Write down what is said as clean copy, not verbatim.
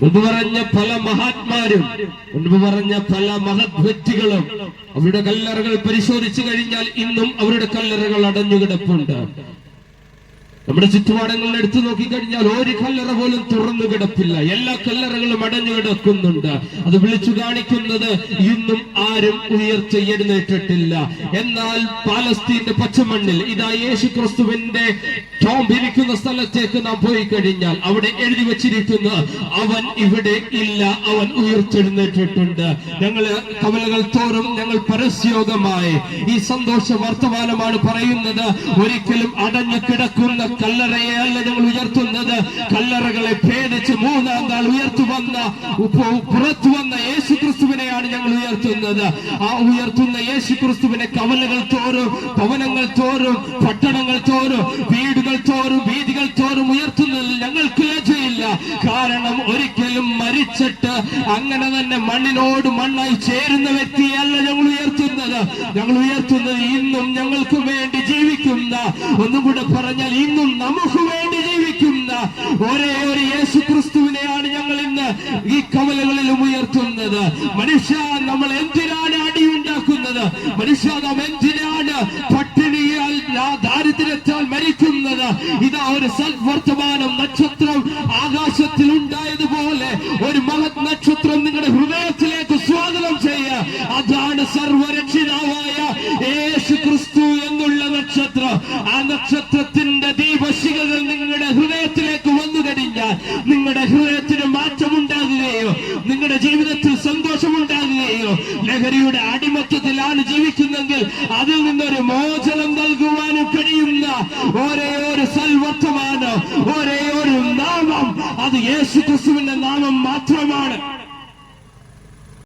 മുൻപ് പറഞ്ഞ പല മഹാത്മാരും, മുൻപ് പറഞ്ഞ പല മഹത് വ്യക്തികളും അവരുടെ കല്ലറകൾ പരിശോധിച്ചു കഴിഞ്ഞാൽ ഇന്നും അവരുടെ കല്ലറകൾ അടഞ്ഞുകിടപ്പുണ്ട്. നമ്മുടെ ചുറ്റുപാടങ്ങളിൽ എടുത്തു നോക്കിക്കഴിഞ്ഞാൽ ഒരു കല്ലറ പോലും തുറന്നു കിടപ്പില്ല. എല്ലാ കല്ലറകളും അടഞ്ഞു കിടക്കുന്നുണ്ട്. അത് വിളിച്ചു കാണിക്കുന്നത് ഇന്നും ആരും ഉയർത്തെഴുന്നേറ്റിട്ടില്ല. എന്നാൽ പാലസ്തീന്റെ പച്ചമണ്ണിൽ ഇതാ യേശു ക്രിസ്തുവിന്റെ ടോംബ് ഇരിക്കുന്ന സ്ഥലത്തേക്ക് നാം പോയി കഴിഞ്ഞാൽ അവിടെ എഴുതി വച്ചിരിക്കുന്ന അവൻ ഇവിടെ ഇല്ല, അവൻ ഉയർത്തെഴുന്നേറ്റിട്ടുണ്ട്. ഞങ്ങൾ കവലകൾ തോറും ഞങ്ങൾ പരസ്യോഗമായി ഈ സന്തോഷ വർത്തമാനമാണ് പറയുന്നത്. ഒരിക്കലും അടഞ്ഞു കിടക്കുന്ന കല്ലറയല്ല ഞങ്ങൾ ഉയർത്തുന്നത്. കല്ലറകളെ ഭേദിച്ച് മൂന്നാം നാൾ പുറത്തു വന്ന യേശു ക്രിസ്തുവിനെയാണ് ഞങ്ങൾ ഉയർത്തുന്നത്. ആ ഉയർത്തുന്ന യേശു ക്രിസ്തുവിനെ കവലകൾ തോറും, ഭവനങ്ങൾ തോറും, പട്ടണങ്ങൾ തോറും, വീടുകൾ തോറും, വീതികൾ തോറും ഉയർത്തുന്നതിൽ ഞങ്ങൾക്ക് ലജ്ജയില്ല. കാരണം ഒരിക്കലും മരിച്ചിട്ട് അങ്ങനെ തന്നെ മണ്ണിനോട് മണ്ണായി ചേരുന്ന വ്യക്തിയല്ല ഞങ്ങൾ ഉയർത്തുന്നത്. ഞങ്ങൾ ഉയർത്തുന്നത് ഇന്നും ഞങ്ങൾക്ക് വേണ്ടി ജീവിക്കുന്ന, ഒന്നും കൂടെ പറഞ്ഞാൽ ഇന്നും നമുക്ക് വേണ്ടി ജീവിക്കുന്ന ഒരേ ഒരു യേശു ക്രിസ്തുവിനെയാണ് ഞങ്ങൾ ഇന്ന് ഈ കവലകളിലും ഉയർത്തുന്നത്. മനുഷ്യ, നമ്മൾ എന്തിനാണ് അടിയുണ്ടാക്കുന്നത്? മനുഷ്യ, നാം എന്തിനാണ് പട്ടിണിയാൽ ദാരിദ്ര്യത്താൽ മരിക്കുന്നത്? ഇതാ ഒരു സദ്വർത്തമാനം നക്ഷത്രം ആകാശത്തിൽ ഉണ്ടായതുപോലെ ഒരു മഹത് നക്ഷത്രം നിങ്ങളുടെ ഹൃദയത്തിലേക്ക് സ്വാഗതം ചെയ്യുക. അതാണ് സർവരക്ഷിതാവായ യേശു ക്രിസ്തു എന്നുള്ള നക്ഷത്രം. ആ നക്ഷത്രത്തിന്റെ ദീപശിഖകൾ നിങ്ങളുടെ ഹൃദയത്തിലേക്ക് വന്നു കഴിഞ്ഞാൽ നിങ്ങളുടെ ഹൃദയത്തിന് മാറ്റമുണ്ടാകുകയോ നിങ്ങളുടെ ജീവിതത്തിൽ സന്തോഷമുണ്ടാകുകയോ, ലഹരിയുടെ അടിമത്തത്തിലാണ് ജീവിക്കുന്നെങ്കിൽ അതിൽ നിന്നൊരു മോചനം നൽകുവാനും കഴിയുന്ന ഒരേ ഒരു സൽവർത്തമാനം, ഒരേ ഒരു നാമം, അത് യേശു ക്രിസ്തുവിന്റെ നാമം മാത്രമാണ്.